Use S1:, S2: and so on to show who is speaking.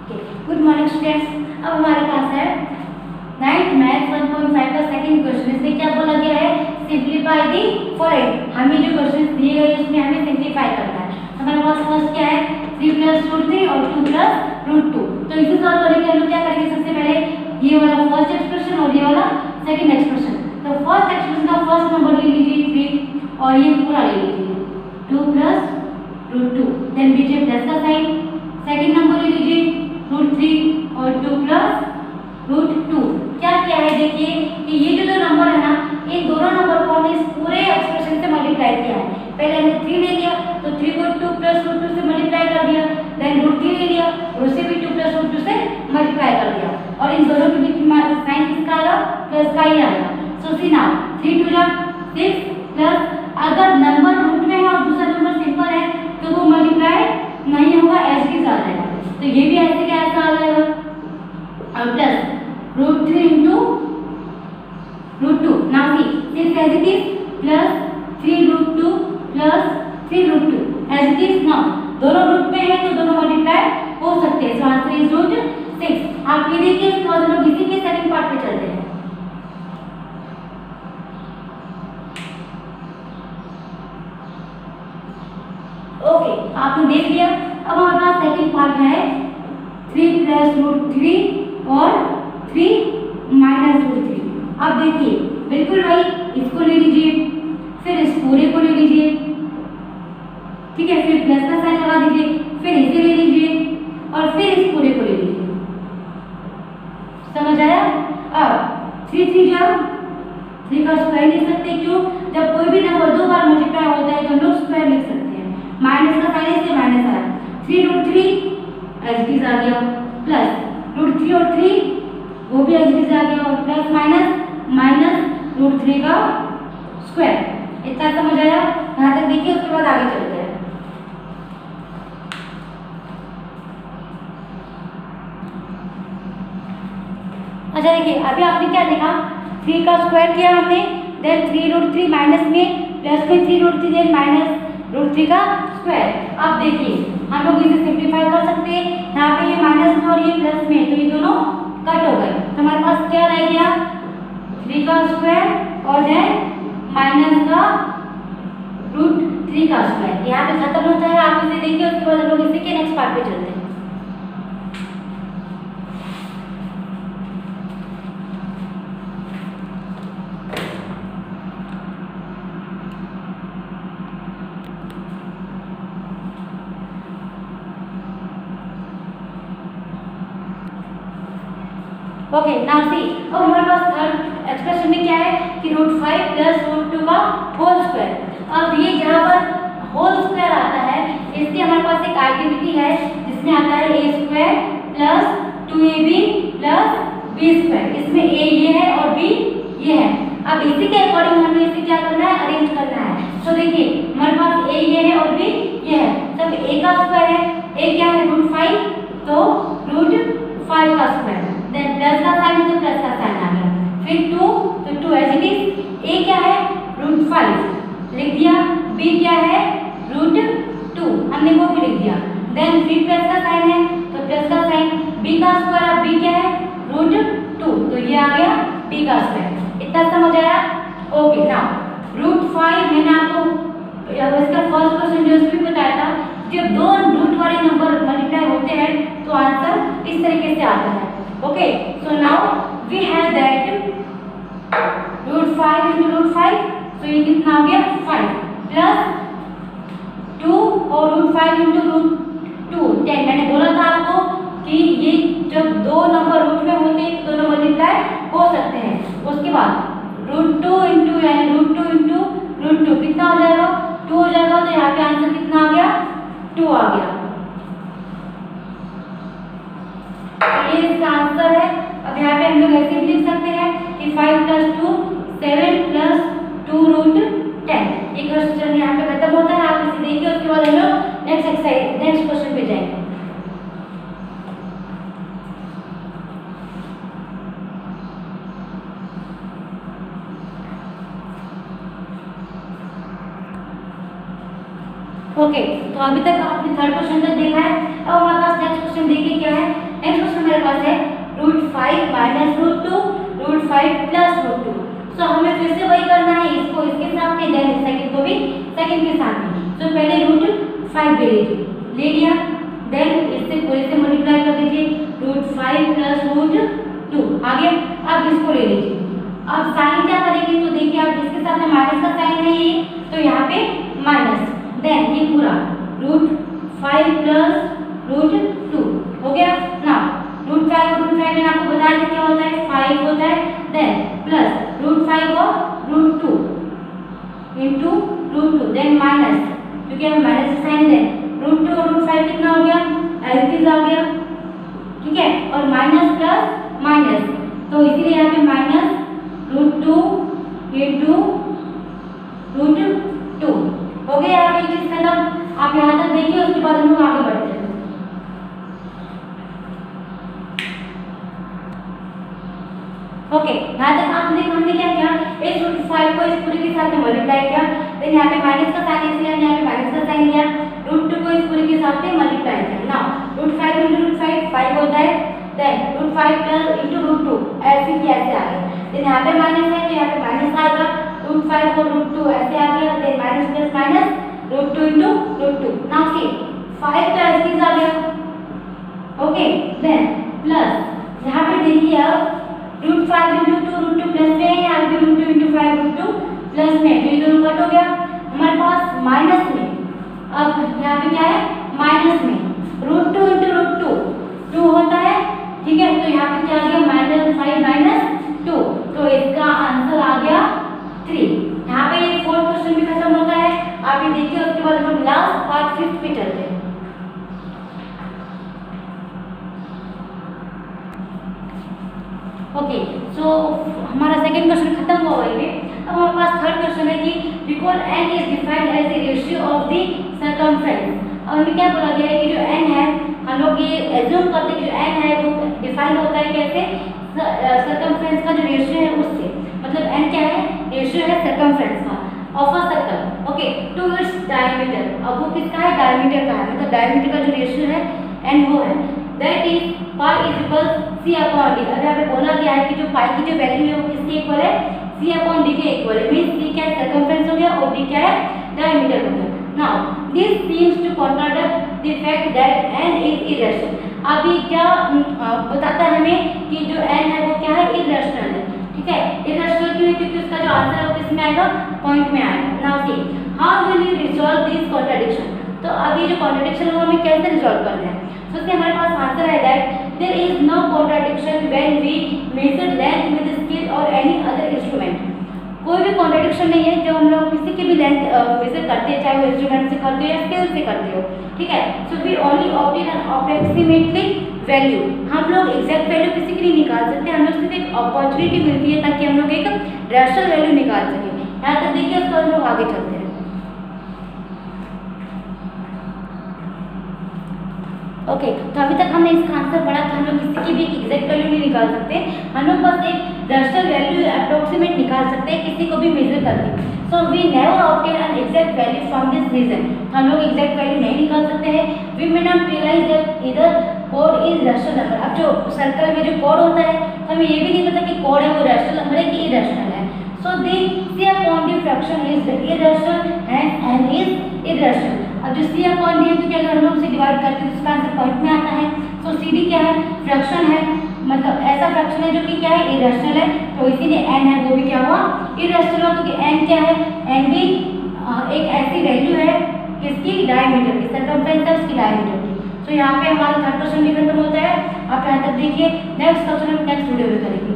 S1: Good morning students. अब हमारे पास है 9th मैथ 1.5 का सेकंड क्वेश्चन। इसमें क्या बोला गया है, सिंपलीफाई दी फॉलोइंग। हमें जो क्वेश्चन दिए गए इसमें हमें सिंपलीफाई करना है। हमारे पास फर्स्ट क्या है, 3 + √3 और 2 + √2। तो इसे सॉल्व करने के लिए हम लोग क्या करेंगे, सबसे पहले ये वाला फर्स्ट एक्सप्रेशन और ये वाला सेकंड एक्सप्रेशन। तो फर्स्ट एक्सप्रेशन का फर्स्ट नंबर ले लीजिए 3 और ये पूरा ले लीजिए 2 + √2, देन बीच में प्लस का साइन। सेकंड नंबर ले लीजिए √3 और 2 + √2। क्या किया है, देखिए कि ये जो नंबर है ना, इन दोनों नंबर को हमने इस पूरे एक्सप्रेशन से मल्टीप्लाई किया है। पहले हमने 3 ले लिया तो 3 को 2 + √2 से मल्टीप्लाई कर दिया, देन √3 ले लिया और उसे भी 2 + √2 से मल्टीप्लाई कर दिया, और इन दोनों के बीच में साइन किसका आएगा, प्लस का ही आएगा। सो सी नाउ 3 × 2 = 6 प्लस, अगर नंबर रूट में है और दूसरा नंबर सिंपल है तो वो मल्टीप्लाई नहीं होगा, एज इट इज आ जाएगा। तो ये भी ऐसे क्या ऐसा आ जाएगा, और plus √3 × √2। Now see 6 as it is plus 3 √2 plus 3 √2 as it is. Now दोनों रूट में है तो दोनों मल्टीप्लाई हो सकते हैं। So answer is √6। आप ये देखिए, इसके बाद हम लोग इसी के सेकंड पार्ट पे चलते हैं। ओके, आपने देख लिया। अब हमारे पास सेकंड पार्ट है 3 + √3 और 3 - √3। अब देखिए बिल्कुल भाई, इसको ले लीजिए, फिर इस पूरे को ले लीजिए, ठीक है, फिर प्लस का साइन लगा दीजिए, फिर इसे ले लीजिए और फिर इस पूरे को ले लीजिए। समझ आया? अब 3 3 जा 3 का स्क्वायर लिख सकते हैं। क्यों? जब कोई भी नंबर दो बार मल्टीप्लाई होता है तो हम लोग स्क्वायर लिख सकते हैं। माइनस का साइन से माइनस आया, 3 √3 एज इट इज आ गया, प्लस √3 और 3 वो भी एज इट इज आ गया, और प्लस माइनस √3 का स्क्वायर। इतना समझ आया? यहाँ तक देखिए, उसके बाद आगे चलते हैं। अच्छा देखिए, अभी आपने क्या लिखा, 3 का स्क्वायर किया हमने, देन 3 √3 माइनस में, प्लस में 3 √3, देन माइनस √3 का स्क्वायर। अब देखिए हम लोग इसे सिंप्लीफाई कर सकते हैं। यहाँ पे ये माइनस में और ये प्लस में, तो ये दोनों कट हो गए। तो हमारे पास क्या रह गया, 3 का स्क्वायर और देन माइनस का √3 का स्क्वायर। यहाँ पे खत्म होता है। आप इसे देखिए, उसके बाद हम लोग इसी के नेक्स्ट पार्ट पे चलते हैं। ओके, नाउ सी, अब हमारे पास थर्ड एक्सप्रेशन में क्या है कि √5 + √2 का होल स्क्वायर। अब ये जहाँ पर होल स्क्वायर आता है, इसकी हमारे पास एक आइडेंटिटी है जिसमें आता है a² + 2ab + b²। इसमें a ये है और b ये है। अब इसी के अकॉर्डिंग हमें इसे क्या करना है, अरेंज करना है। तो देखिए हमारे पास a ये है और b ये है। तब a का स्क्वायर है, a क्या है √5, तो √5 का स्क्वायर, देन प्लस का साइन है तो प्लस का साइन आ गया, फिर 2 तो 2 एज इट इज। a क्या है √5 लिख दिया, b क्या है √2 हमने वो भी लिख दिया, देन फिर प्लस का साइन है तो प्लस का साइन, b का स्क्वायर, अब b क्या है √2 तो ये आ गया b का स्क्वायर। इतना समझ आया? ओके, नाउ √5 मैंने आपको इसका फर्स्ट क्वेश्चन जो उसमें बताया था, जब दो रूट वाले नंबर मल्टीप्लाई होते हैं तो आंसर इस तरीके से आता है। Okay, so now we have that √5 × √5, so ये कितना हो गया 5 प्लस 2 और √5 × √2 10। मैंने बोला था आपको कि ये जब दो नंबर रूट में होते हैं तो दोनों मल्टीप्लाई हो सकते हैं। उसके बाद √2 × यानी √2 × √2 कितना हो जाएगा, 2 हो जाएगा। तो यहाँ पे आंसर कितना आ गया, 2 आ गया। ये इसका आंसर है। अब यहाँ पे हम लोग ऐसे भी लिख सकते हैं कि 5 + 2 7 + 2 √10। एक क्वेश्चन यहाँ पे खत्म होता है। आप इसे देखिए, उसके बाद हम लोग नेक्स्ट एक्सरसाइज नेक्स्ट क्वेश्चन पे जाएंगे। ओके, तो अभी तक आपने थर्ड क्वेश्चन तक देखा है। अब हमारे पास नेक्स्ट क्वेश्चन देखिए क्या है, √5 माइनस √2, √5 प्लस √2। सो हमें फिर से वही करना है, इसको इसके साथ में, देन सेकंड को भी सेकंड के साथ में। सो पहले √5 ले लीजिए, ले लिया, देन इससे पूरे से मल्टीप्लाई कर दीजिए, √5 प्लस √2 आगे। अब इसको ले लीजिए, अब साइन क्या करेंगे, तो देखिए आप इसके साथ में माइनस का साइन है ये, तो यहाँ पे माइनस, देन ये पूरा √5 प्लस √2 हो गया ना। √5 और √5 मैंने आपको बताया क्या होता है, 5 होता है, देन प्लस √5 और √2 इंटू √2, देन माइनस, क्योंकि हम माइनस साइन दें, √2 और √5 कितना हो गया, एलसीएम आ गया, ठीक है, और माइनस प्लस माइनस, तो इसीलिए यहाँ पे माइनस √2 इंटू √2 हो गया। यहाँ पे चीज खत्म, आप यहाँ तक देखिए, उसके बाद हम लोग आगे बढ़ते हैं। ओके, यहाँ तक हमने क्या किया, इस √5 को इस पूरे के साथ में मल्टीप्लाई किया, देन यहाँ पे माइनस का साइन इसलिए हमने यहाँ पे माइनस का साइन लिया, √2 को इस पूरे के साथ में मल्टीप्लाई किया ना। √5 इंटू √5 5 होता है, देन √5 प्लस इंटू √2 ऐसे की ऐसे आ गया, देन यहाँ पे माइनस है तो यहाँ पे माइनस आएगा, √5 और √2 ऐसे आ गया, then minus plus minus √2 into √2, now see 5 तो ऐसे आ गया, ओके, देन प्लस यहाँ पे देखिए अब √5 इंटू √2 प्लस में है, यहाँ पे √2 इंटू 5 √2 प्लस में, तो ये दोनों कट हो गया हमारे पास माइनस में। अब यहाँ पे क्या है, माइनस में √2 इंटू √2 2 होता है, ठीक है, तो यहाँ पे क्या आ गया, -5 माइनस 2, तो इसका आंसर आ गया 3। यहाँ पे ये फोर्थ क्वेश्चन भी खत्म होता है, आप ये देखिए, उसके बाद हम लास्ट पार्ट 5th पे चलते हैं। ओके, सो हमारा सेकंड क्वेश्चन खत्म हुआ है। अब हमारे पास थर्ड क्वेश्चन है कि because n is defined as the ratio of the circumference. अब हमें क्या बोला गया है कि जो n है, हम लोग ये एज्यूम करते हैं कि जो n है वो डिफाइन होता है कैसे, सर्कमफ्रेंस का जो रेशियो है उससे, मतलब n क्या है, रेशियो है सर्कमफ्रेंस का of a circle, okay, to its diameter. अब वो किसका है, डायमीटर का है, मतलब डायमीटर का जो रेशियो है n वो है, that is pi is equal c upon d। अब यहाँ पे बोला गया है कि जो पाई की जो वैल्यू है वो किसके इक्वल है, c अपॉन d के इक्वल है, मींस c क्या है, सर्कमफ्रेंस हो गया, और d क्या है, डायमीटर हो गया। Now this seems to contradict the fact that n is irrational. अब ये क्या बताता है हमें कि जो n है वो क्या है, इरेशनल है, ठीक है, इरेशनल क्यों है, क्योंकि उसका जो आंसर है वो किस में आएगा, पॉइंट में आएगा। Now see how will you resolve this contradiction. तो अब ये जो कॉन्ट्राडिक्शन है वो हमें कैसे रिजॉल्व करना है, तो इसमें हमारे पास आंसर है that there is no contradiction when we measure length with scale or any other instrument। कोई भी कॉन्ट्राडिक्शन नहीं है जब हम लोग किसी की भी लेंथ मेजर करते हैं, चाहे वो इंस्ट्रूमेंट से करते हो या स्केल से करते हो, ठीक है। So we only obtain an approximately value, हम लोग एग्जैक्ट वैल्यू किसी की नहीं निकाल सकते, हम लोग सिर्फ एक अपॉर्चुनिटी मिलती है ताकि हम लोग एक रैशनल वैल्यू निकाल सकें। यहाँ तक देखिए, उसके बाद हम लोग आगे चलते हैं। ओके, तो अभी तक हमने इसका आंसर पढ़ा कि हम लोग किसी की भी एग्जैक्ट वैल्यू नहीं निकाल सकते, हम लोग बस एक रैशनल वैल्यू अप्रोक्सीमेट निकाल सकते हैं किसी को भी मेजर करके। So we never obtain an exact value from this reason. हम लोग एग्जैक्ट वैल्यू नहीं निकाल सकते हैं। We may not realise that इधर कोड इज रैशनल नंबर। अब जो सर्कल में जो कोड होता है, तो हमें ये भी नहीं पता कि कोड है वो रैशनल नंबर है कि इरेशनल है। सो दी c upon D fraction is irrational and n is irrational. अब जो c अपॉन डी है, क्योंकि अगर हम लोग उसे डिवाइड करते हैं तो उसका आंसर पॉइंट में आता है। सो सी डी क्या है, फ्रैक्शन है, मतलब ऐसा फ्रैक्शन है जो कि क्या है, इरेशनल है, तो इसीलिए n है वो भी क्या हुआ, इरेशनल हुआ, क्योंकि n क्या है, n भी एक ऐसी वैल्यू है किसकी, डायमीटर की, सर्कमफ्रेंस है उसकी डायमीटर की। तो यहाँ पे हमारा थर्ड क्वेश्चन भी खत्म होता है। आप यहाँ तक देखिए, नेक्स्ट क्वेश्चन हम नेक्स्ट वीडियो में करेंगे।